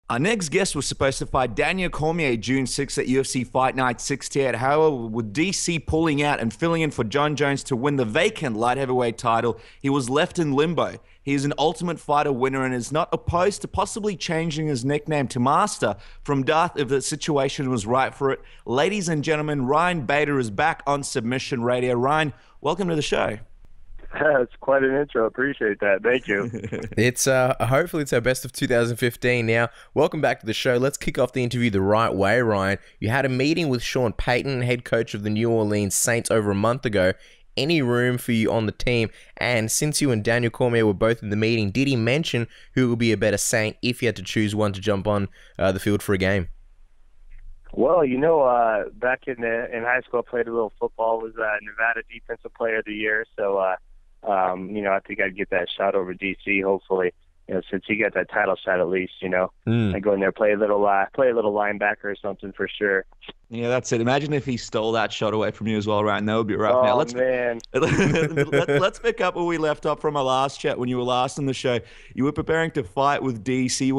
Our next guest was supposed to fight Daniel Cormier June 6th at UFC Fight Night 68. However, with DC pulling out and filling in for Jon Jones to win the vacant light heavyweight title, he was left in limbo. He is an Ultimate Fighter winner and is not opposed to possibly changing his nickname to Master from Darth if the situation was right for it. Ladies and gentlemen, Ryan Bader is back on Submission Radio. Ryan, welcome to the show. It's quite an intro. Appreciate that. Thank you. It's hopefully it's our best of 2015 now. Welcome back to the show. Let's kick off the interview the right way, Ryan. You had a meeting with Sean Payton, head coach of the New Orleans Saints, over a month ago. Any room for you on the team? And since you and Daniel Cormier were both in the meeting, did he mention who would be a better Saint if you had to choose one to jump on the field for a game? Well, back in high school, I played a little football. Was Nevada Defensive Player of the Year. So, I think I'd get that shot over DC. Hopefully, since he got that title shot at least. I go in there, play a little linebacker or something for sure. Yeah, that's it. Imagine if he stole that shot away from you as well, Ryan. That would be rough. Oh, Now, man. let's pick up where we left off from our last chat when you were last on the show. You were preparing to fight with DC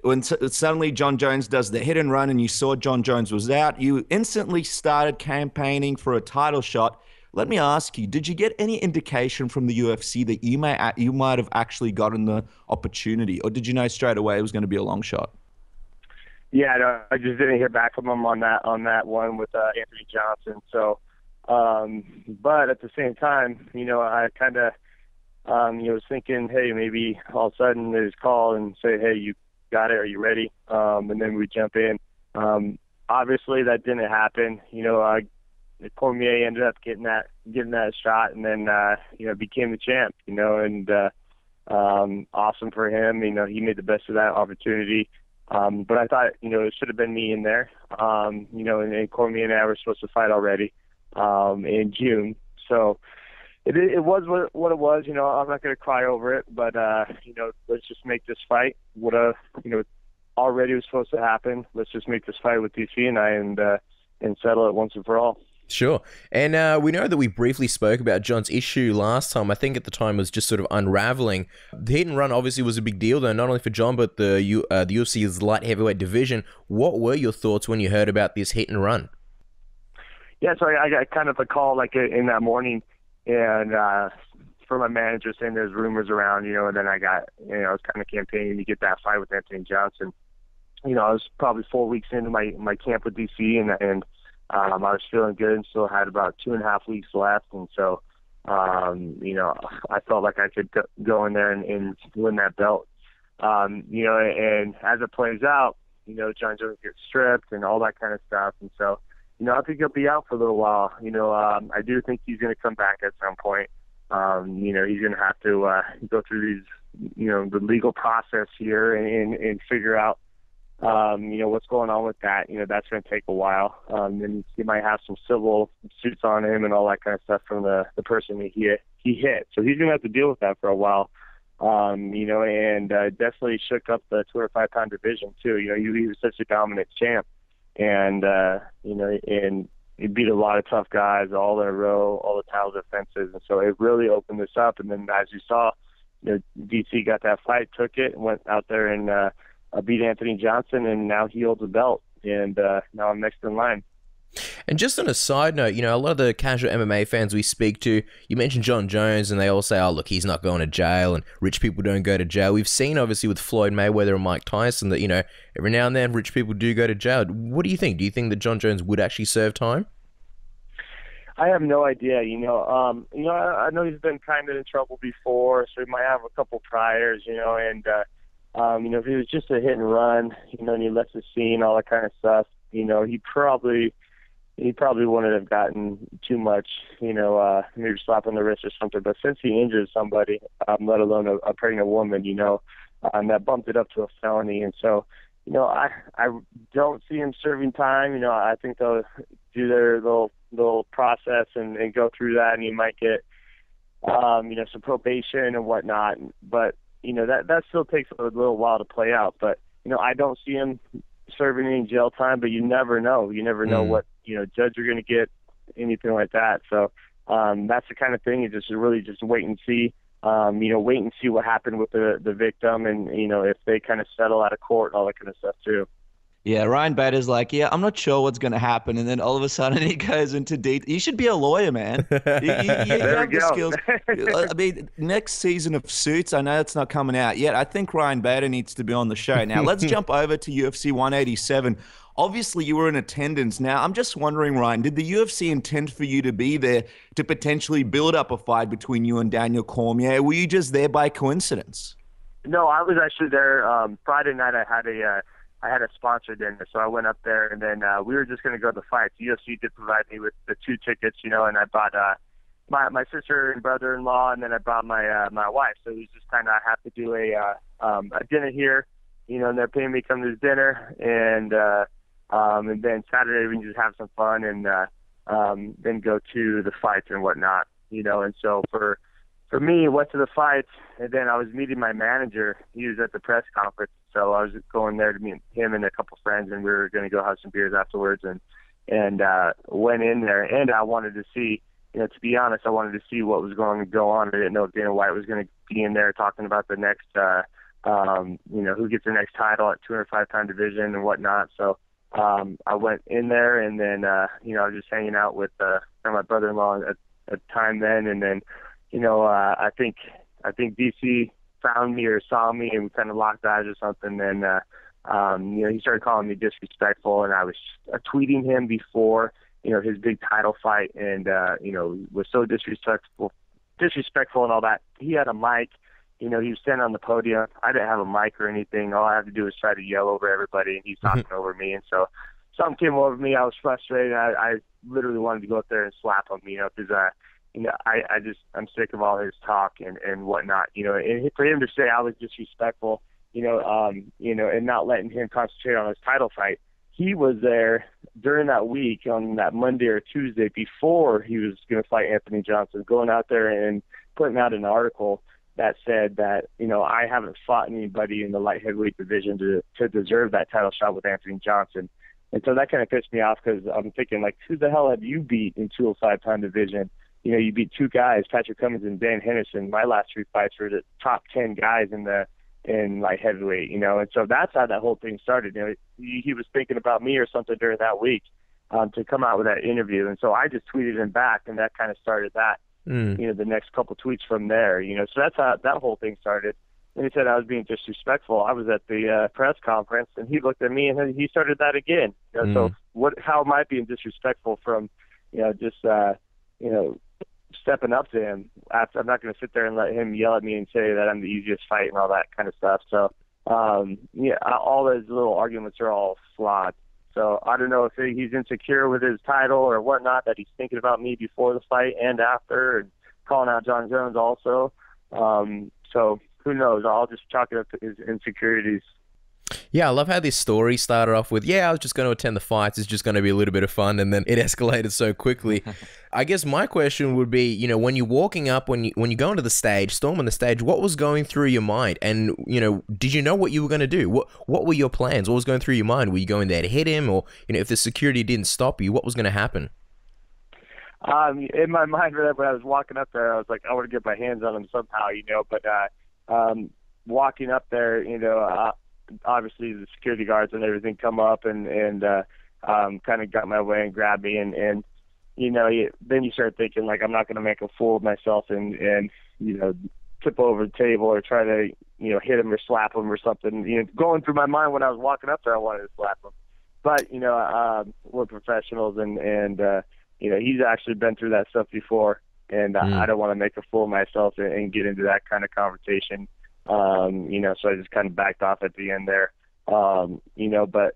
when suddenly Jon Jones does the hit and run and you saw Jon Jones was out. You instantly started campaigning for a title shot. Let me ask you, did you get any indication from the UFC that you might have actually gotten the opportunity, or did you know straight away it was going to be a long shot? Yeah, no, I just didn't hear back from him on that one with Anthony Johnson. So, but at the same time, I kind of was thinking, hey, maybe all of a sudden they just call and say, hey, you got it, are you ready? And then we jump in. Obviously, that didn't happen. Cormier ended up getting that shot, and then became the champ. And awesome for him. He made the best of that opportunity. But I thought it should have been me in there. And Cormier and I were supposed to fight already in June. So it was what it was. I'm not going to cry over it, but let's just make this fight what already was supposed to happen. Let's just make this fight with DC and I and settle it once and for all. Sure. And we know that we briefly spoke about Jon's issue last time. I think at the time it was just sort of unraveling. The hit and run obviously was a big deal, though, not only for Jon, but the UFC's light heavyweight division. What were your thoughts when you heard about this hit and run? Yeah, so I got kind of a call in that morning, and from my manager saying there's rumors around, and then I got, I was kind of campaigning to get that fight with Anthony Johnson. I was probably 4 weeks into my camp with DC, and I was feeling good and still had about 2.5 weeks left. And so, I felt like I could go in there and win that belt. And as it plays out, Jon Jones gets stripped and all that kind of stuff. And so, I think he'll be out for a little while. I do think he's going to come back at some point. He's going to have to go through these, the legal process here and figure out what's going on with that. That's going to take a while. And he might have some civil suits on him and all that kind of stuff from the person that he hit. So he's going to have to deal with that for a while. And definitely shook up the 205-pound division too. He was such a dominant champ, and and he beat a lot of tough guys all in a row, all the title defenses, and so it really opened this up. And then as you saw, DC got that fight, took it, and went out there and beat Anthony Johnson, and now he holds the belt, and now I'm next in line. And just on a side note, a lot of the casual MMA fans we speak to, you mentioned Jon Jones, and they all say, oh, look, he's not going to jail, and rich people don't go to jail. We've seen, obviously, with Floyd Mayweather and Mike Tyson that, every now and then rich people do go to jail. What do you think? Do you think that Jon Jones would actually serve time? I have no idea. I know he's been kind of in trouble before, so he might have a couple priors, and if it was just a hit and run, and he left the scene, all that kind of stuff, he probably wouldn't have gotten too much, maybe slap on the wrist or something. But since he injured somebody, let alone a pregnant woman, that bumped it up to a felony. And so, I don't see him serving time. I think they'll do their little process and go through that, and he might get, some probation and whatnot. But that still takes a little while to play out. But, I don't see him serving any jail time, but you never know. You never know what, judge you're going to get, anything like that. So that's the kind of thing you just really just wait and see. wait and see what happened with the victim, and if they kind of settle out of court and all that kind of stuff too. Yeah, Ryan Bader's like, yeah, I'm not sure what's going to happen. And then all of a sudden he goes into detail. You should be a lawyer, man. You There we have the go. skills. I mean, next season of Suits, I know it's not coming out yet. I think Ryan Bader needs to be on the show. Now, let's jump over to UFC 187. Obviously, you were in attendance. Now, I'm just wondering, Ryan, did the UFC intend for you to be there to potentially build up a fight between you and Daniel Cormier? Were you just there by coincidence? No, I was actually there. Friday night, I had a sponsor dinner, so I went up there, and then we were just going to go to the fights. The UFC did provide me with the 2 tickets, and I bought my sister and brother-in-law, and then I brought my wife. So it was just kind of, I have to do a dinner here, and they're paying me to come to this dinner, and then Saturday we can just have some fun and then go to the fights and whatnot, and so for me, went to the fights, and then I was meeting my manager. He was at the press conference, so I was going there to meet him and a couple friends, and we were going to go have some beers afterwards, and went in there. And I wanted to see, to be honest, I wanted to see what was going to go on. I didn't know if Dana White was going to be in there talking about the next, who gets the next title at 205-pound division and whatnot. So I went in there, and then, I was just hanging out with my brother-in-law at the time then, and then, I think DC found me or saw me and we kind of locked eyes or something. And, he started calling me disrespectful, and I was tweeting him before, his big title fight, and, was so disrespectful and all that. He had a mic, he was standing on the podium. I didn't have a mic or anything. All I had to do was try to yell over everybody, and he's talking over me. And so something came over me. I was frustrated. I literally wanted to go up there and slap him, because, I'm sick of all his talk and whatnot, and for him to say I was disrespectful, and not letting him concentrate on his title fight. He was there during that week on that Monday or Tuesday before he was going to fight Anthony Johnson, going out there and putting out an article that said that, I haven't fought anybody in the light heavyweight division to deserve that title shot with Anthony Johnson. And so that kind of pissed me off, because I'm thinking, like, who the hell have you beat in 205-pound division? You beat 2 guys, Patrick Cummins and Dan Henderson. My last 3 fights were the top 10 guys in light heavyweight, and so that's how that whole thing started. He was thinking about me or something during that week to come out with that interview, and so I just tweeted him back, and that kind of started that. The next couple tweets from there, so that's how that whole thing started. And he said I was being disrespectful. I was at the press conference, and he looked at me, and then he started that again. So how am I being disrespectful from, just stepping up to him? I'm not going to sit there and let him yell at me and say that I'm the easiest fight and all that kind of stuff. So, all those little arguments are all flawed. So I don't know if he's insecure with his title or whatnot, that he's thinking about me before the fight and after, and calling out Jon Jones also. So who knows? I'll just chalk it up to his insecurities. Yeah, I love how this story started off with, I was just going to attend the fights. It's just going to be a little bit of fun. And then it escalated so quickly. I guess my question would be, when you're walking up, when you go into the stage, storming the stage, what was going through your mind? And, did you know what you were going to do? What were your plans? What was going through your mind? Were you going there to hit him? Or, if the security didn't stop you, what was going to happen? In my mind, when I was walking up there, I was like, I want to get my hands on him somehow, but walking up there, obviously the security guards and everything come up and kind of got my way and grabbed me, and then you start thinking, like, I'm not going to make a fool of myself and tip over the table or try to hit him or slap him or something. Going through my mind when I was walking up there, I wanted to slap him, but we're professionals, and he's actually been through that stuff before, and I don't want to make a fool of myself and get into that kind of conversation. So I just kind of backed off at the end there. But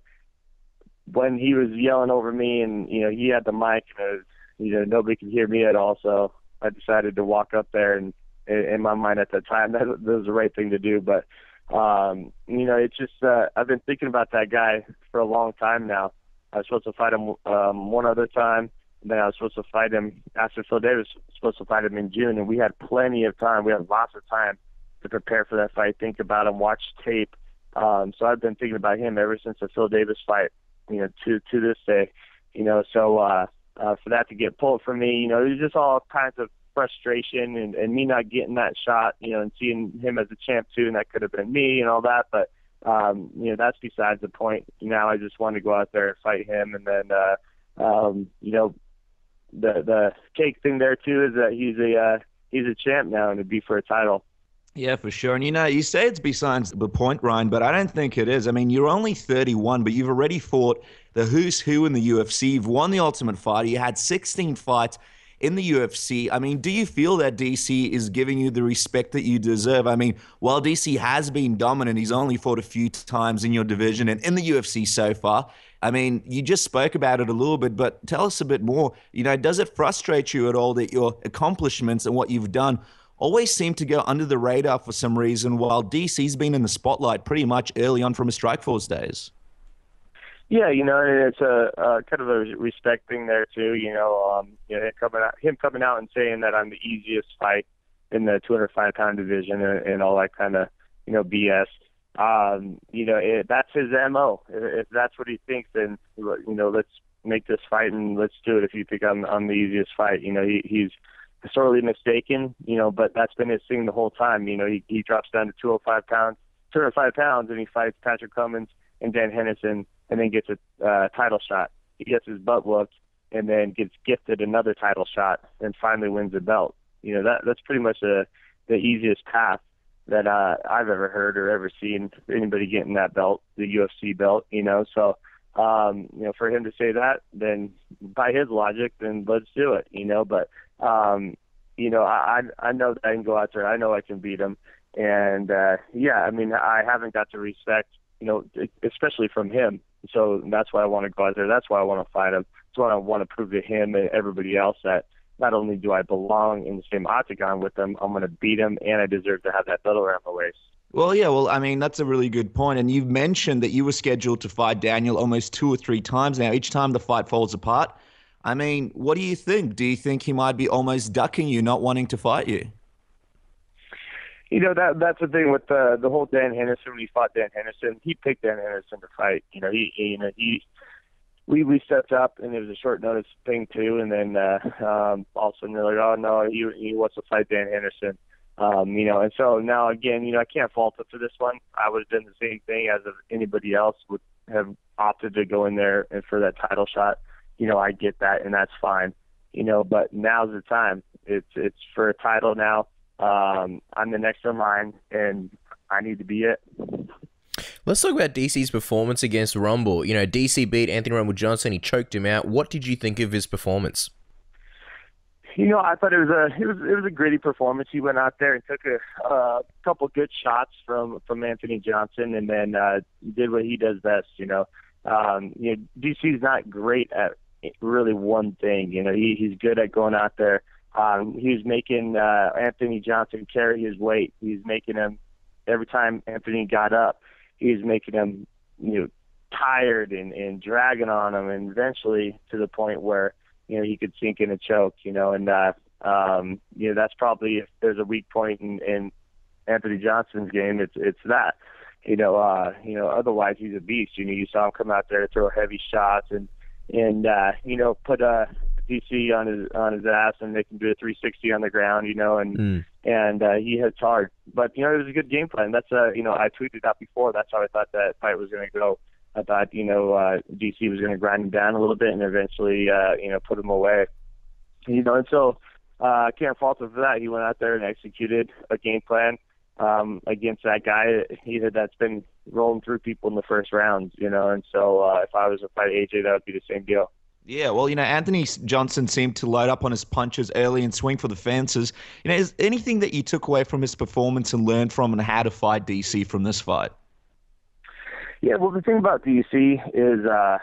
when he was yelling over me and, he had the mic, and nobody could hear me at all. So I decided to walk up there, and in my mind at the time, that was the right thing to do. But, it's just, I've been thinking about that guy for a long time now. I was supposed to fight him, one other time. And then I was supposed to fight him after Phil Davis was supposed to fight him in June. And we had plenty of time. We had lots of time to prepare for that fight, think about him, watch tape. So I've been thinking about him ever since the Phil Davis fight, to this day, so for that to get pulled from me, there's just all kinds of frustration and me not getting that shot, and seeing him as a champ too, and that could have been me and all that. But, that's besides the point. Now I just want to go out there and fight him. And then, the cake thing there too is that he's a champ now, and it'd be for a title. Yeah, for sure. And you say it's besides the point, Ryan, but I don't think it is. I mean, you're only 31, but you've already fought the who's who in the UFC. You've won the Ultimate Fighter. You had 16 fights in the UFC. I mean, do you feel that DC is giving you the respect that you deserve? I mean, while DC has been dominant, he's only fought a few times in your division and in the UFC so far. I mean, you just spoke about it a little bit, but tell us a bit more. Does it frustrate you at all that your accomplishments and what you've done always seem to go under the radar for some reason, while DC's been in the spotlight pretty much early on from his Strikeforce days? Yeah, it's a kind of a respect thing there too. Him coming out and saying that I'm the easiest fight in the 205-pound division and all that kind of BS. That's his MO. If that's what he thinks, then let's make this fight and let's do it. If you think I'm the easiest fight, he's sorely mistaken, but that's been his thing the whole time. He drops down to 205 pounds, and he fights Patrick Cummins and Dan Henderson, and then gets a title shot. He gets his butt whooped, and then gets gifted another title shot, and finally wins the belt. That's pretty much the easiest path that I've ever heard or ever seen anybody getting that belt, the UFC belt. So for him to say that, then by his logic, then let's do it. But I know that I can go out there. I know I can beat him. And, I haven't got the respect, especially from him. So that's why I want to go out there. That's why I want to fight him. That's why I want to prove to him and everybody else that not only do I belong in the same octagon with him, I'm going to beat him, and I deserve to have that belt around my waist. Well, yeah, I mean, that's a really good point. And you've mentioned that you were scheduled to fight Daniel almost 2 or 3 times now. Each time the fight falls apart. I mean, what do you think? Do you think he might be almost ducking you, not wanting to fight you? That's the thing with the whole Dan Henderson. When he fought Dan Henderson, he picked Dan Henderson to fight. We stepped up, and it was a short notice thing too. And then all of a sudden they're like, "Oh no, he wants to fight Dan Henderson." And so now again, I can't fault him for this one. I would have done the same thing as if anybody else would have opted to go in there and for that title shot. I get that, and that's fine. But now's the time. It's for a title now. I'm the next in line, and I need to be it. Let's talk about DC's performance against Rumble. DC beat Anthony Rumble Johnson. He choked him out. What did you think of his performance? I thought it was a gritty performance. He went out there and took a couple good shots from Anthony Johnson, and then did what he does best. DC's not great at really one thing. He's good at going out there. He was making Anthony Johnson carry his weight. He's making him, every time Anthony got up, he was making him, tired and dragging on him, and eventually to the point where, he could sink in a choke, and that's probably, if there's a weak point in Anthony Johnson's game, it's that. Otherwise he's a beast. You saw him come out there to throw heavy shots and put DC on his ass and make him do a 360 on the ground, and he hits hard. But it was a good game plan. That's I tweeted out before. That's how I thought that fight was going to go. I thought DC was going to grind him down a little bit and eventually put him away. And so I can't fault him for that. He went out there and executed a game plan against that guy that's been rolling through people in the first round, and so if I was to fight AJ, that would be the same deal. Yeah, well, Anthony Johnson seemed to load up on his punches early and swing for the fences. Is anything that you took away from his performance and learned from and how to fight DC from this fight? Yeah, well, the thing about DC is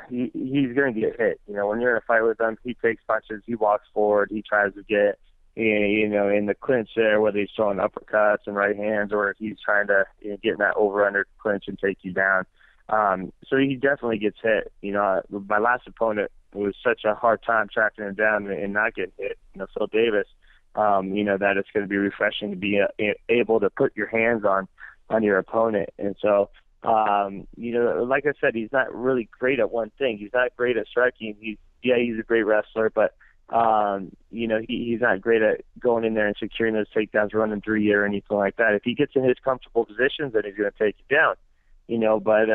he's going to get hit. When you're in a fight with him, he takes punches, he walks forward, he tries to get, in the clinch there, whether he's throwing uppercuts and right hands or if he's trying to get in that over-under clinch and take you down. So he definitely gets hit. My last opponent was such a hard time tracking him down and not getting hit, Phil Davis, that it's going to be refreshing to be able to put your hands on your opponent. And so, like I said, he's not really great at one thing. He's not great at striking. He's a great wrestler, but He's not great at going in there and securing those takedowns, running through you or anything like that. If he gets in his comfortable positions, then he's going to take you down. But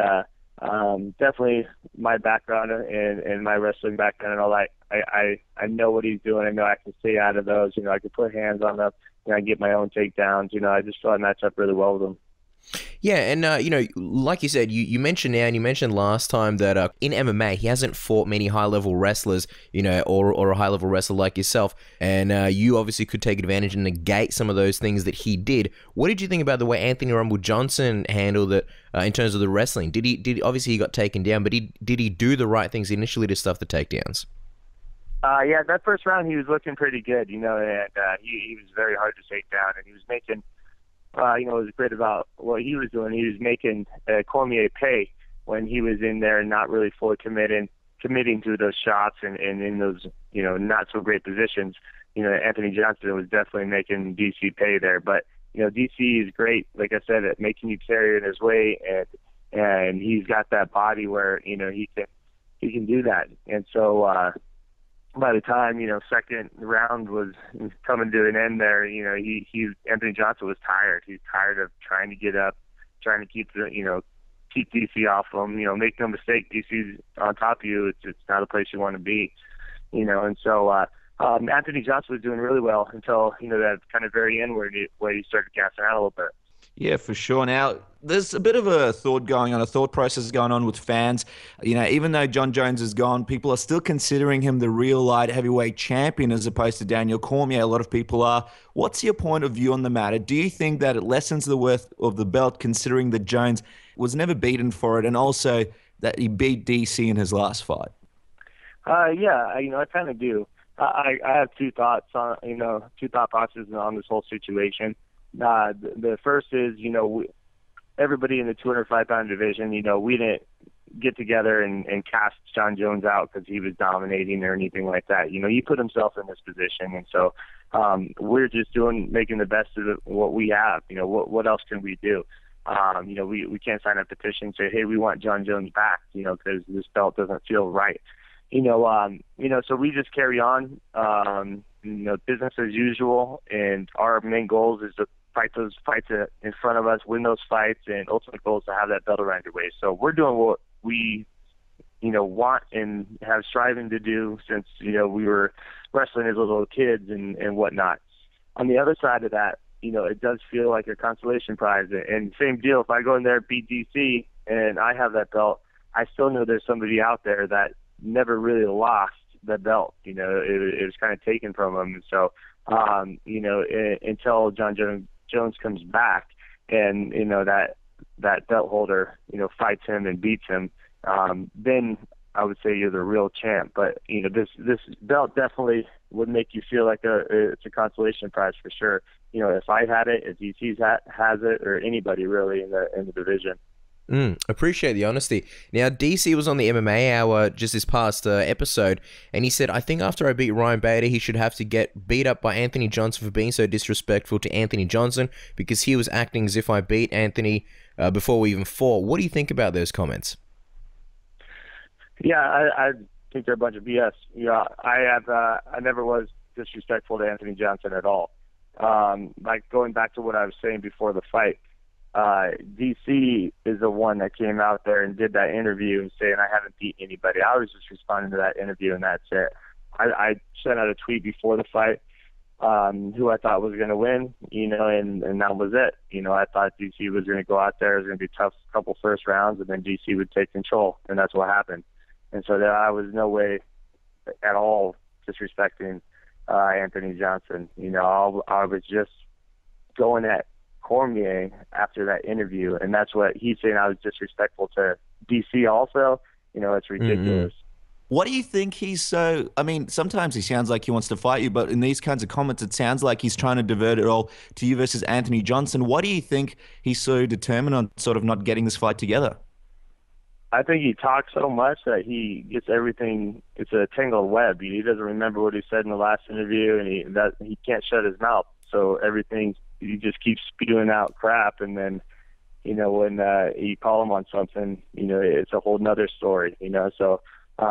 definitely my background and my wrestling background and all that, I know what he's doing. I know I can stay out of those. I can put hands on them. I get my own takedowns. I just feel I match up really well with him. Yeah, and like you said, you mentioned now, and you mentioned last time that in MMA he hasn't fought many high-level wrestlers, or a high-level wrestler like yourself, and you obviously could take advantage and negate some of those things that he did. What did you think about the way Anthony Rumble Johnson handled it in terms of the wrestling? Did obviously he got taken down, but did he do the right things initially to stuff the takedowns? Yeah, that first round he was looking pretty good, and he was very hard to take down, and he was making. What was great about what he was doing, he was making Cormier pay when he was in there and not really fully committing to those shots and in those, not so great positions. Anthony Johnson was definitely making DC pay there. But, DC is great, like I said, at making you carry it his way, and he's got that body where, he can do that. And so, by the time, second round was coming to an end there, Anthony Johnson was tired. He's tired of trying to get up, trying to keep DC off him. Make no mistake, DC's on top of you. It's not a place you want to be, and so Anthony Johnson was doing really well until, that kind of very end where he started gassing out a little bit. Yeah, for sure. Now, there's a bit of a thought process going on with fans. Even though Jon Jones is gone, people are still considering him the real light heavyweight champion as opposed to Daniel Cormier. A lot of people are. What's your point of view on the matter? Do you think that it lessens the worth of the belt, considering that Jones was never beaten for it, and also that he beat DC in his last fight? Yeah, I kind of do. I have two thought processes on this whole situation. The first is, everybody in the 205-pound division, we didn't get together and cast Jon Jones out because he was dominating or anything like that. He put himself in this position, and so we're just making the best of what we have. What else can we do? We can't sign a petition and say, hey, we want Jon Jones back, because this belt doesn't feel right. So we just carry on, business as usual, and our main goals is to fight those fights in front of us, win those fights, and ultimate goal is to have that belt around your waist. So we're doing what we, want and have striving to do since, we were wrestling as little kids and whatnot. On the other side of that, it does feel like a consolation prize. And same deal, if I go in there, beat DC, and I have that belt, I still know there's somebody out there that never really lost the belt. It was kind of taken from him. And so, until Jon Jones comes back and, that belt holder, fights him and beats him, then I would say you're the real champ. But, this belt definitely would make you feel like it's a consolation prize for sure. If I had it, if DC has it, or anybody really in the division. Appreciate the honesty. Now, DC was on the MMA Hour just this past episode, and he said, I think after I beat Ryan Bader, he should have to get beat up by Anthony Johnson for being so disrespectful to Anthony Johnson, because he was acting as if I beat Anthony before we even fought. What do you think about those comments? Yeah, I think they're a bunch of BS. I never was disrespectful to Anthony Johnson at all. Like going back to what I was saying before the fight, DC is the one that came out there and did that interview and saying I haven't beat anybody. I was just responding to that interview, and that's it. I sent out a tweet before the fight who I thought was going to win, and that was it. I thought DC was going to go out there, it was going to be a tough couple first rounds, and then DC would take control, and that's what happened. And so I was no way at all disrespecting Anthony Johnson. I was just going at Cormier after that interview, and that's what he's saying. I was disrespectful to DC also. It's ridiculous. What do you think he's so... I mean, sometimes he sounds like he wants to fight you, but in these kinds of comments, it sounds like he's trying to divert it all to you versus Anthony Johnson. What do you think he's so determined on sort of not getting this fight together? I think he talks so much that he gets everything... It's a tangled web. He doesn't remember what he said in the last interview, and he can't shut his mouth. So everything... He just keeps spewing out crap, and then, when you call him on something, it's a whole nother story, So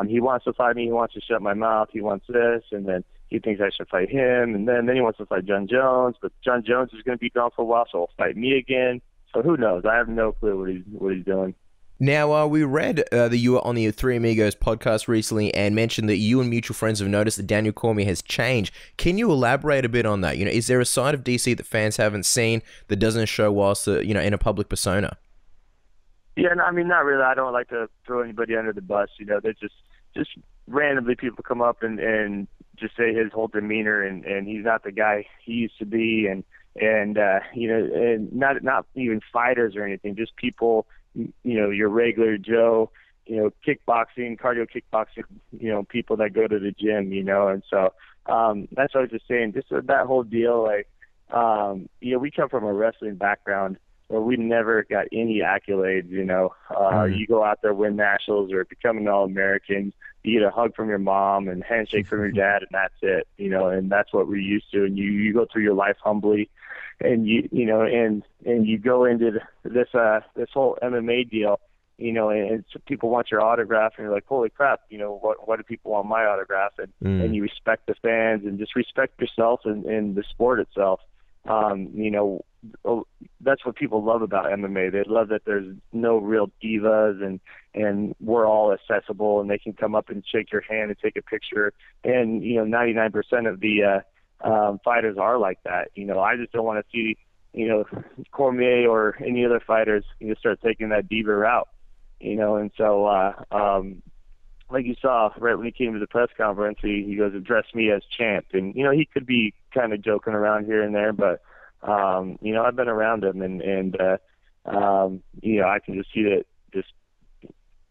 He wants to fight me. He wants to shut my mouth. He wants this, and then he thinks I should fight him, and then he wants to fight Jon Jones. But Jon Jones is going to be gone for a while, so he'll fight me again. So who knows? I have no clue what he's doing. Now, we read that you were on the Three Amigos podcast recently and mentioned that you and mutual friends have noticed that Daniel Cormier has changed. Can you elaborate a bit on that? Is there a side of DC that fans haven't seen that doesn't show whilst, in a public persona? Yeah, no, I mean, not really. I don't like to throw anybody under the bus. They're just randomly people come up and just say his whole demeanor, and he's not the guy he used to be, and not even fighters or anything, just people, your regular Joe, kickboxing, cardio kickboxing, people that go to the gym, and so that's what I was just saying, just that whole deal, we come from a wrestling background where we never got any accolades, you go out there, win nationals or become an All-American, you get a hug from your mom and handshake from your dad, and that's it, and that's what we're used to. And you go through your life humbly, and and you go into this whole MMA deal, and so people want your autograph, and you're like, holy crap, what do people want my autograph? And you respect the fans and just respect yourself and the sport itself. That's what people love about MMA. They love that there's no real divas, and we're all accessible, and they can come up and shake your hand and take a picture. And 99% of the fighters are like that. I just don't want to see Cormier or any other fighters start taking that diva route. And so like you saw right when he came to the press conference, he goes, address me as champ, and he could be kind of joking around here and there, but I've been around him, and I can just see that just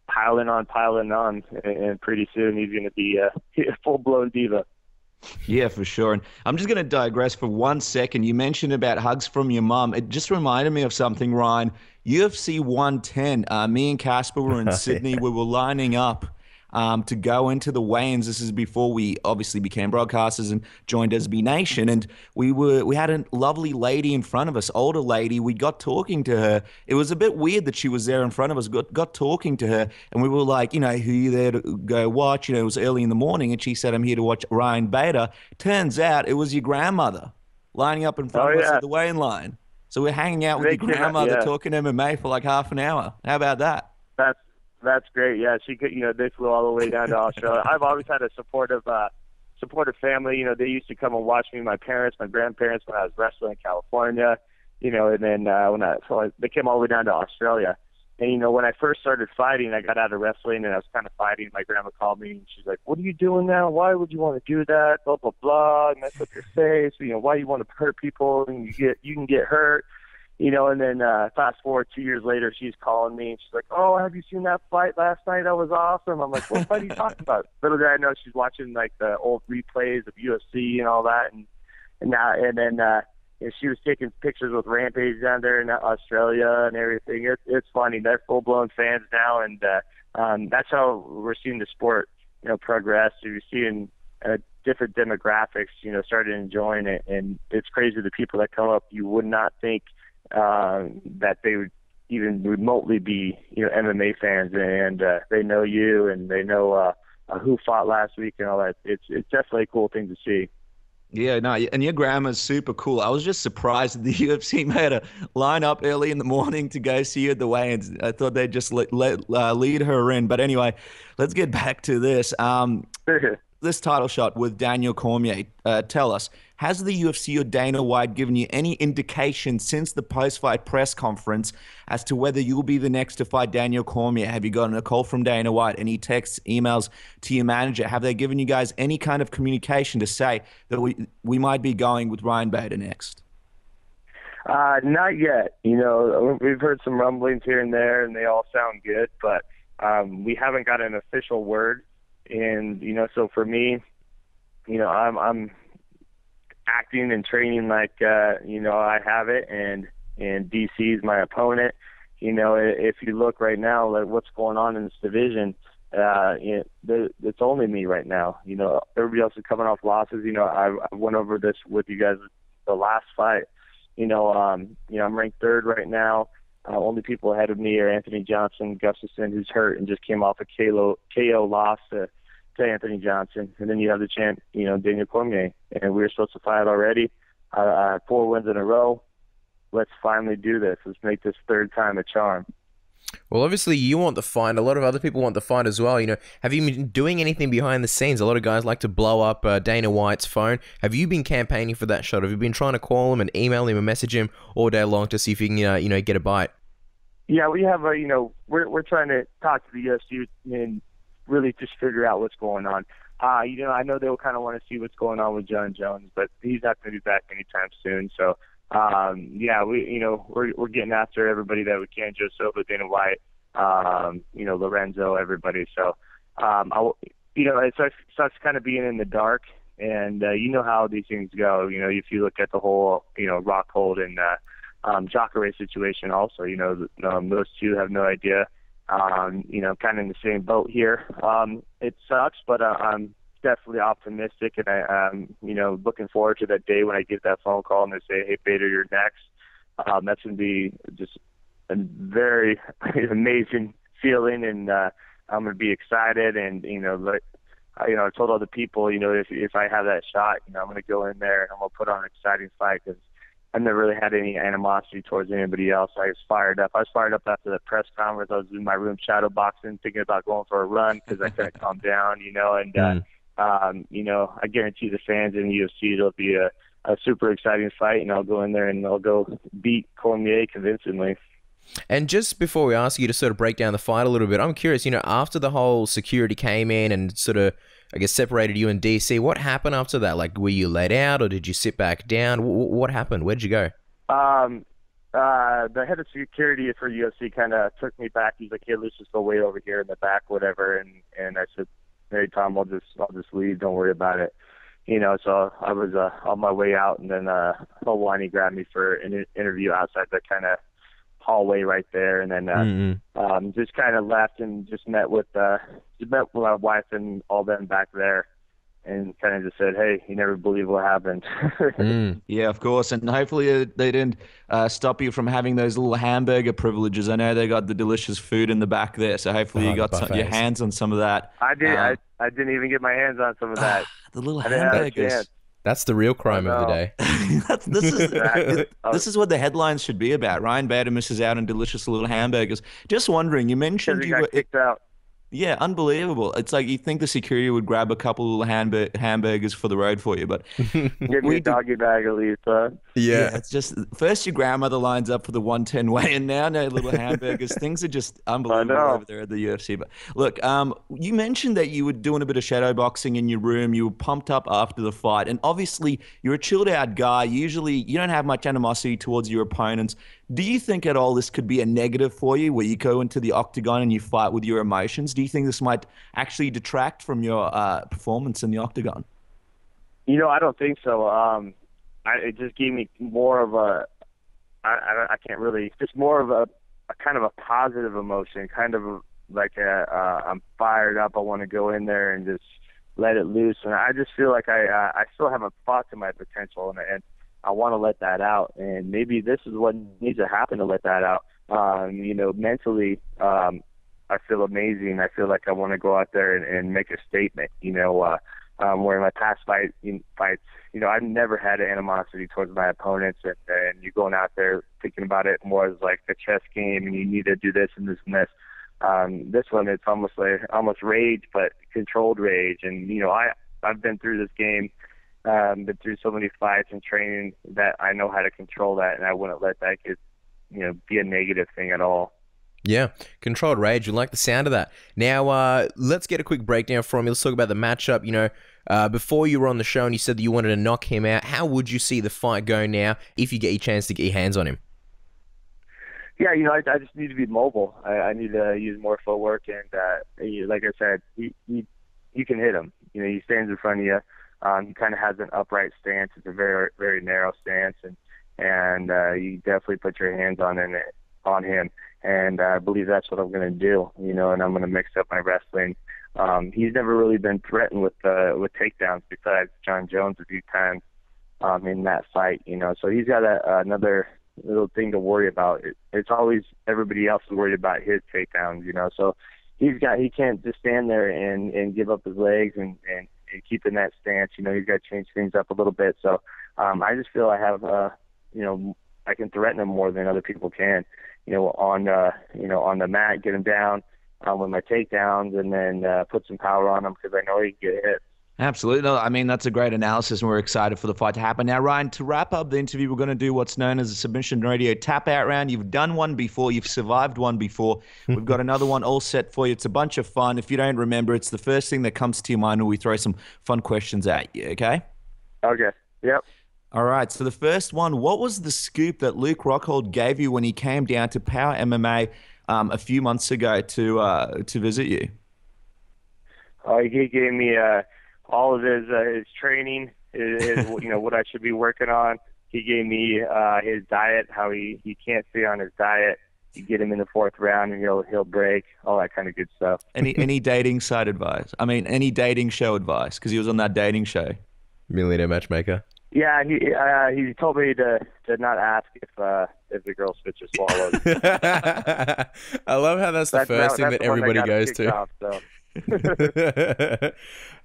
piling on, and pretty soon he's going to be a full-blown diva. Yeah, for sure. And I'm just going to digress for 1 second. You mentioned about hugs from your mum. It just reminded me of something, Ryan. UFC 110, me and Casper were in Sydney. We were lining up to go into the weigh-ins. This is before we obviously became broadcasters and joined SB Nation. And we had a lovely lady in front of us, older lady. We got talking to her. It was a bit weird that she was there in front of us. Got talking to her, and we were like, who are you there to go watch? It was early in the morning, and she said, I'm here to watch Ryan Bader. Turns out it was your grandmother lining up in front of us at the weigh-in line. So we're hanging out with your grandmother talking MMA for like half an hour. How about that? That's great. Yeah, she could. They flew all the way down to Australia. I've always had a supportive family. They used to come and watch me. My parents, my grandparents, when I was wrestling in California. And then they came all the way down to Australia. And when I first started fighting, I got out of wrestling and I was kind of fighting. My grandma called me and she's like, "What are you doing now? Why would you want to do that? Blah blah blah. Mess up your face. Why you want to hurt people and you can get hurt." And then fast forward 2 years later, she's calling me, and she's like, "Oh, have you seen that fight last night? That was awesome." I'm like, "What fight are you talking about?" Little did I know she's watching, like, the old replays of UFC and all that. And then she was taking pictures with Rampage down there in Australia and everything. It's funny. They're full-blown fans now, and that's how we're seeing the sport, progress. You're seeing different demographics, started enjoying it. And it's crazy, the people that come up, you would not think that they would even remotely be MMA fans, and they know you and they know who fought last week and all that. It's definitely a cool thing to see. Yeah, no, and your grandma's super cool. I was just surprised that the UFC made a line up early in the morning to go see you at the weigh-ins. I thought they'd just lead her in. But anyway, let's get back to this. This title shot with Daniel Cormier, tell us, has the UFC or Dana White given you any indication since the post-fight press conference as to whether you'll be the next to fight Daniel Cormier? Have you gotten a call from Dana White, any texts, emails to your manager? Have they given you guys any kind of communication to say that we might be going with Ryan Bader next? Not yet. We've heard some rumblings here and there, and they all sound good, but we haven't got an official word. And, so for me, I'm acting and training like, I have it, and DC is my opponent. If you look right now at what's going on in this division, it's only me right now. Everybody else is coming off losses. I went over this with you guys the last fight. I'm ranked third right now. Only people ahead of me are Anthony Johnson, Gustafson, who's hurt and just came off a KO loss to Anthony Johnson. And then you have the champ, Daniel Cormier. And we were supposed to fight already. 4 wins in a row. Let's finally do this. Let's make this third time a charm. Well, obviously you want the fight. A lot of other people want the fight as well. Have you been doing anything behind the scenes? A lot of guys like to blow up Dana White's phone. Have you been campaigning for that shot? Have you been trying to call him and email him and message him all day long to see if you can, get a bite? Yeah, we have we're trying to talk to the UFC and really just figure out what's going on. I know they'll kind of want to see what's going on with Jon Jones, but he's not going to be back anytime soon. So, we're getting after everybody that we can. Joe Silva, Dana White, Lorenzo, everybody. So, it sucks kind of being in the dark, and you know how these things go. If you look at the whole, Rockhold and Jacare situation, also, those two have no idea. Kind of in the same boat here. It sucks, but I'm definitely optimistic, and I'm, looking forward to that day when I get that phone call and they say, "Hey, Bader, you're next." That's going to be just a very amazing feeling, and I'm going to be excited. And I told other people, if I have that shot, I'm going to go in there and I'm going to put on an exciting fight, because I've never really had any animosity towards anybody else. I was fired up. I was fired up after the press conference. I was in my room shadow boxing, thinking about going for a run because I couldn't calm down, and I guarantee the fans in the UFC it'll be a super exciting fight, and I'll go in there and I'll go beat Cormier convincingly. And just before we ask you to sort of break down the fight a little bit, I'm curious, after the whole security came in and sort of, I guess, separated you and DC, what happened after that? Like, were you let out or did you sit back down? What happened? Where'd you go? The head of security for UFC kind of took me back. He's like, "Hey, let's just go wait over here in the back, whatever." And I said, "Hey, Tom, I'll just leave. Don't worry about it." So I was on my way out, and then Hawani grabbed me for an interview outside the kind of hallway right there, and then just kind of left and just met with my wife and all them back there, and kind of just said, "Hey, you never believe what happened." Yeah, of course. And hopefully they didn't stop you from having those little hamburger privileges. I know they got the delicious food in the back there, so hopefully you got your hands on some of that. I did. I didn't even get my hands on some of that. The little hamburgers. That's the real crime of the day. This is what the headlines should be about. Ryan Bader misses out on delicious little hamburgers. Just wondering, you mentioned you got kicked out. Yeah, unbelievable. It's like you think the security would grab a couple of hamburgers for the road for you, but give me a doggy bag at least, huh? Yeah, it's just first your grandmother lines up for the 110 weigh, and now no little hamburgers. Things are just unbelievable over there at the UFC. But look, you mentioned that you were doing a bit of shadow boxing in your room. You were pumped up after the fight, and obviously you're a chilled out guy. Usually you don't have much animosity towards your opponents. Do you think at all this could be a negative for you, where you go into the octagon and you fight with your emotions? Do you think this might actually detract from your performance in the octagon? I don't think so. It just gave me more of I can't really, just more of a kind of a positive emotion, kind of like I'm fired up. I want to go in there and just let it loose. And I just feel like I still haven't fought to my potential, and I want to let that out, and maybe this is what needs to happen to let that out. Mentally, I feel amazing. I feel like I want to go out there and make a statement. Where in my past fights, I've never had animosity towards my opponents, and you're going out there thinking about it more as like a chess game, and you need to do this and this and this. This one, it's almost rage, but controlled rage. And I've been through this game. Been through so many fights and training that I know how to control that, and I wouldn't let that be a negative thing at all. Yeah, controlled rage. You like the sound of that. Now, let's get a quick breakdown from you. Let's talk about the matchup. Before you were on the show and you said that you wanted to knock him out, how would you see the fight go now if you get your chance to get your hands on him? Yeah, I just need to be mobile. I need to use more footwork, and like I said, you can hit him. He stands in front of you. He kind of has an upright stance. It's a very, very narrow stance, and you definitely put your hands on him. And I believe that's what I'm going to do, and I'm going to mix up my wrestling. He's never really been threatened with takedowns besides Jon Jones a few times in that fight, so he's got another little thing to worry about. It's always everybody else is worried about his takedowns, you know. So he can't just stand there and give up his legs and keep in that stance. You know, he's got to change things up a little bit. So I just feel I have, you know, I can threaten him more than other people can. You know, on the mat, get him down with my takedowns, and then put some power on him because I know he can get hit. Absolutely. No, I mean, that's a great analysis, and we're excited for the fight to happen. Now, Ryan, to wrap up the interview, we're going to do what's known as a submission radio tap-out round. You've done one before. You've survived one before. We've got another one all set for you. It's a bunch of fun. If you don't remember, it's the first thing that comes to your mind when we throw some fun questions at you, okay? Okay. Yep. All right. So the first one, what was the scoop that Luke Rockhold gave you when he came down to Power MMA a few months ago to visit you? He gave me all of his training, his you know, what I should be working on. He gave me his diet, how he can't stay on his diet. You get him in the fourth round and he'll break, all that kind of good stuff. Any dating site advice? I mean, any dating show advice? Because he was on that dating show. Millionaire Matchmaker. Yeah, he told me to not ask if the girl spits or swallows. I love how that's the first thing that everybody goes to. Off, so.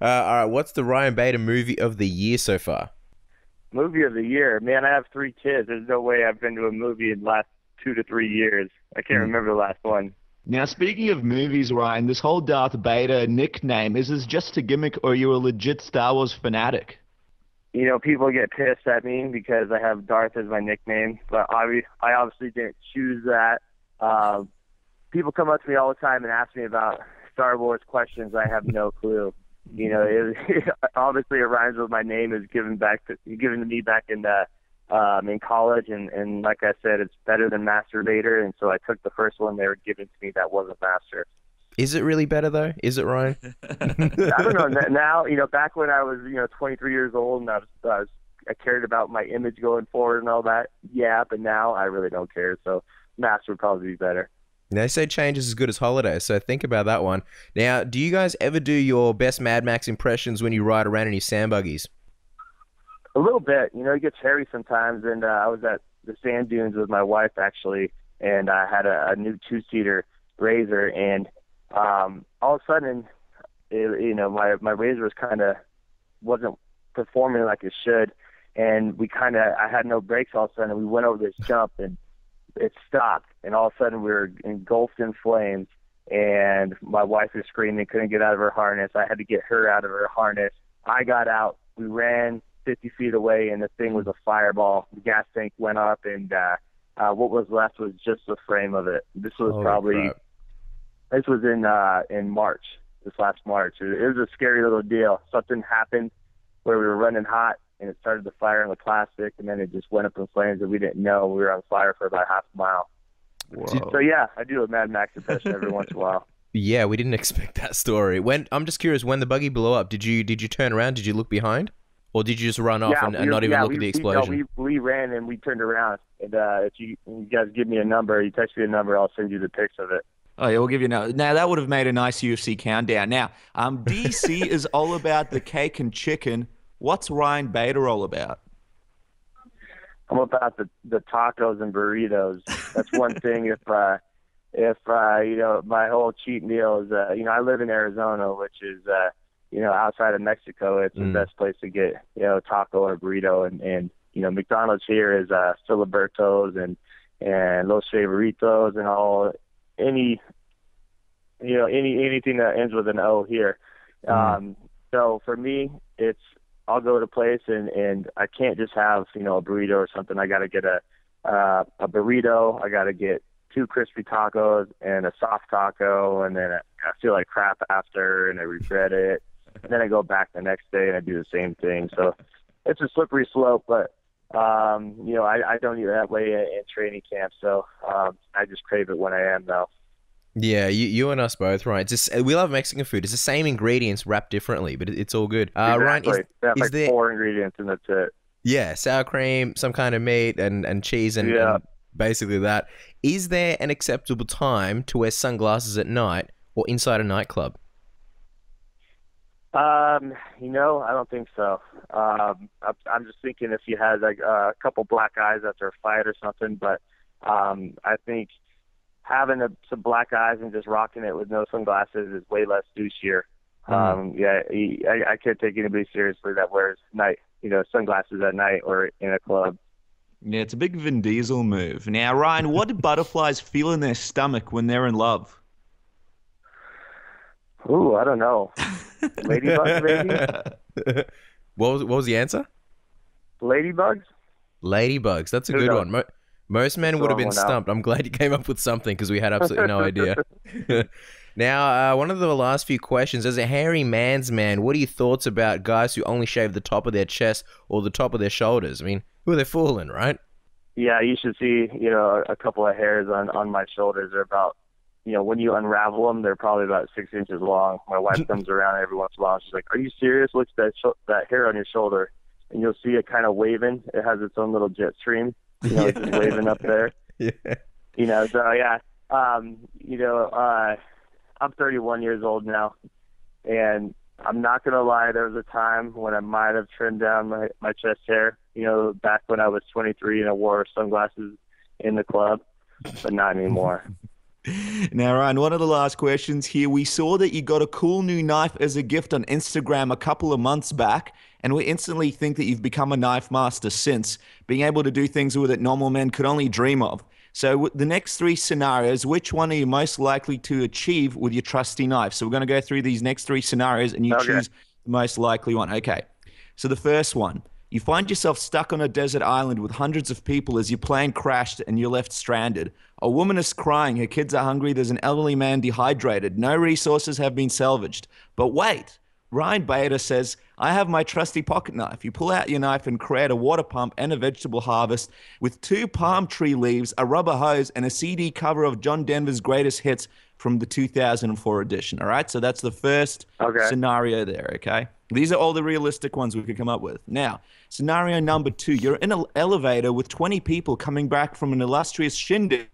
All right, what's the Ryan Bader movie of the year so far? Movie of the year? Man, I have 3 kids. There's no way I've been to a movie in the last 2 to 3 years. I can't remember the last one. Now, speaking of movies, Ryan, this whole Darth Vader nickname, is this just a gimmick or are you a legit Star Wars fanatic? You know, people get pissed at me because I have Darth as my nickname, but I obviously didn't choose that. People come up to me all the time and ask me about Star Wars questions. I have no clue. You know, obviously it rhymes with my name. Is given to me back in college, and like I said, it's better than Master Vader, and so I took the first one they were given to me that wasn't Master. Is it really better though? Is it, Ryan? I don't know. Now, you know, back when I was 23 years old and I cared about my image going forward and all that. Yeah, but now I really don't care. So Master would probably be better. They say change is as good as holidays, so think about that one. Now, do you guys ever do your best Mad Max impressions when you ride around in your sand buggies? A little bit. You know, it gets hairy sometimes, and I was at the sand dunes with my wife, actually, and I had a new 2-seater Razor, and all of a sudden, my Razor wasn't performing like it should, and I had no brakes all of a sudden, and we went over this jump, and it stopped, and all of a sudden we were engulfed in flames, and my wife was screaming, couldn't get out of her harness. I had to get her out of her harness. I got out. We ran 50 feet away, and the thing was a fireball. The gas tank went up, and what was left was just the frame of it. This was in March, this last March. It was a scary little deal. Something happened where we were running hot, and it started to fire on the plastic, and then it just went up in flames, and we didn't know. We were on fire for about half a mile. Whoa. So, yeah, I do a Mad Max impression every once in a while. Yeah, we didn't expect that story. I'm just curious, when the buggy blew up, did you turn around? Did you look behind? Or did you just run off and not even look at the explosion? We ran and we turned around. And if you guys give me a number, you text me a number, I'll send you the pics of it. Oh, yeah, we'll give you now. Now, that would have made a nice UFC countdown. Now, DC is all about the cake and chicken. What's Ryan Bader all about? I'm about the tacos and burritos. That's one thing. If my whole cheat meal is, I live in Arizona, which is, outside of Mexico. It's the best place to get, taco or burrito. And McDonald's here is Filiberto's and Los Favoritos and all, anything that ends with an O here. So for me, I'll go to a place and I can't just have, a burrito or something. I got to get a burrito. I got to get 2 crispy tacos and a soft taco. And then I feel like crap after and I regret it. And then I go back the next day and I do the same thing. So it's a slippery slope, but, I don't eat that way in training camp. So I just crave it when I am, though. Yeah, you and us both, right? We love Mexican food. It's the same ingredients wrapped differently, but it's all good. Exactly. Ryan, is there 4 ingredients and that's it. Yeah, sour cream, some kind of meat, and cheese, and basically that. Is there an acceptable time to wear sunglasses at night or inside a nightclub? I don't think so. I'm just thinking if he has like a couple black eyes after a fight or something. But I think having some black eyes and just rocking it with no sunglasses is way less douchier. I can't take anybody seriously that wears sunglasses at night or in a club. Yeah, it's a big Vin Diesel move. Now, Ryan, what do butterflies feel in their stomach when they're in love? Ooh, I don't know. Ladybugs, maybe? What was the answer? Ladybugs? Ladybugs. That's a good one. Most men would have been stumped. I'm glad you came up with something because we had absolutely no idea. Now, one of the last few questions. As a hairy man's man, what are your thoughts about guys who only shave the top of their chest or the top of their shoulders? I mean, who are they fooling, right? Yeah, you should see, a couple of hairs on my shoulders. They're about, when you unravel them, they're probably about 6 inches long. My wife comes around every once in a while. She's like, "Are you serious? Look at that hair on your shoulder." And you'll see it kind of waving. It has its own little jet stream, it's just waving up there. Yeah. So yeah, I'm 31 years old now, and I'm not going to lie, there was a time when I might have trimmed down my chest hair, back when I was 23 and I wore sunglasses in the club, but not anymore. Now, Ryan, one of the last questions here. We saw that you got a cool new knife as a gift on Instagram a couple of months back, and we instantly think that you've become a knife master since, being able to do things with it normal men could only dream of. So the next three scenarios, which one are you most likely to achieve with your trusty knife? So we're going to go through these next three scenarios and you choose the most likely one. Okay. So the first one, you find yourself stuck on a desert island with hundreds of people as your plane crashed and you're left stranded. A woman is crying, her kids are hungry, there's an elderly man dehydrated, no resources have been salvaged. But wait, Ryan Bader says, "I have my trusty pocket knife." You pull out your knife and create a water pump and a vegetable harvest with 2 palm tree leaves, a rubber hose, and a CD cover of John Denver's greatest hits from the 2004 edition. All right, so that's the first scenario there, okay? These are all the realistic ones we could come up with. Now, scenario number 2, you're in an elevator with 20 people coming back from an illustrious shindig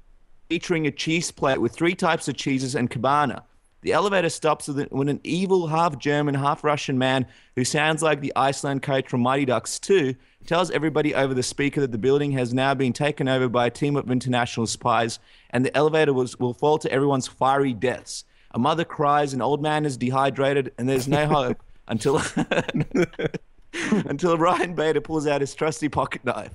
featuring a cheese plate with 3 types of cheeses and cabana. The elevator stops when an evil, half-German, half-Russian man who sounds like the Iceland coach from Mighty Ducks 2 tells everybody over the speaker that the building has now been taken over by a team of international spies, and the elevator will fall to everyone's fiery deaths. A mother cries, an old man is dehydrated, and there's no hope until until Ryan Bader pulls out his trusty pocket knife.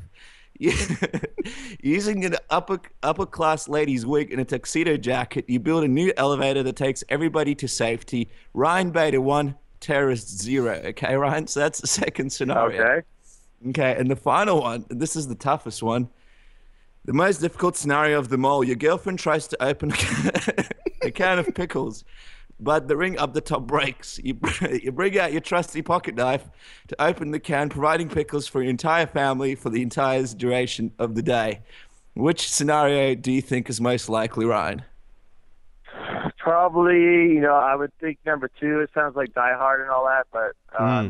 Using an upper class lady's wig and a tuxedo jacket, you build a new elevator that takes everybody to safety. Ryan Bader 1, terrorist 0. Okay, Ryan? So that's the second scenario. Okay, and the final one, and this is the toughest one. The most difficult scenario of them all. Your girlfriend tries to open a can of pickles, but the ring up the top breaks. You bring out your trusty pocket knife to open the can, providing pickles for your entire family for the entire duration of the day. Which scenario do you think is most likely, Ryan? Probably, I would think number 2. It sounds like Die Hard and all that, but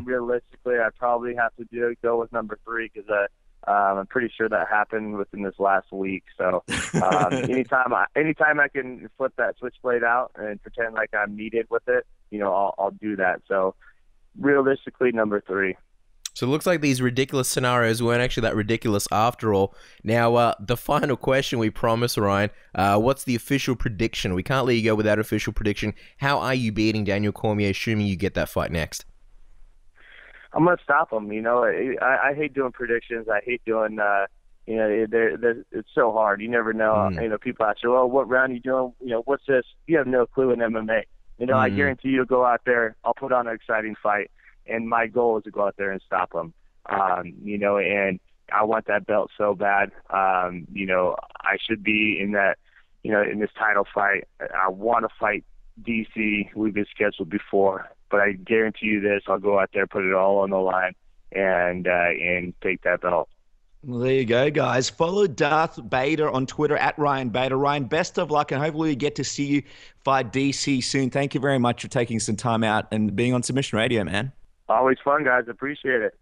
realistically, I'd probably have to go with number 3 because I'm pretty sure that happened within this last week. So anytime I can flip that switchblade out and pretend like I'm needed with it, I'll do that. So realistically, number 3. So it looks like these ridiculous scenarios weren't actually that ridiculous after all. Now, the final question we promised, Ryan, what's the official prediction? We can't let you go without official prediction. How are you beating Daniel Cormier, assuming you get that fight next? I'm going to stop him. I hate doing predictions. I hate doing, it's so hard. You never know. People ask you, "Well, what round are you doing? What's this?" You have no clue in MMA. I guarantee you'll go out there, I'll put on an exciting fight. And my goal is to go out there and stop him, and I want that belt so bad. I should be in that, in this title fight. I want to fight DC. We've been scheduled before, but I guarantee you this: I'll go out there, put it all on the line, and take that belt. Well, there you go, guys. Follow Darth Bader on Twitter at Ryan Bader. Ryan, best of luck, and hopefully we get to see you fight DC soon. Thank you very much for taking some time out and being on Submission Radio, man. Always fun, guys. Appreciate it.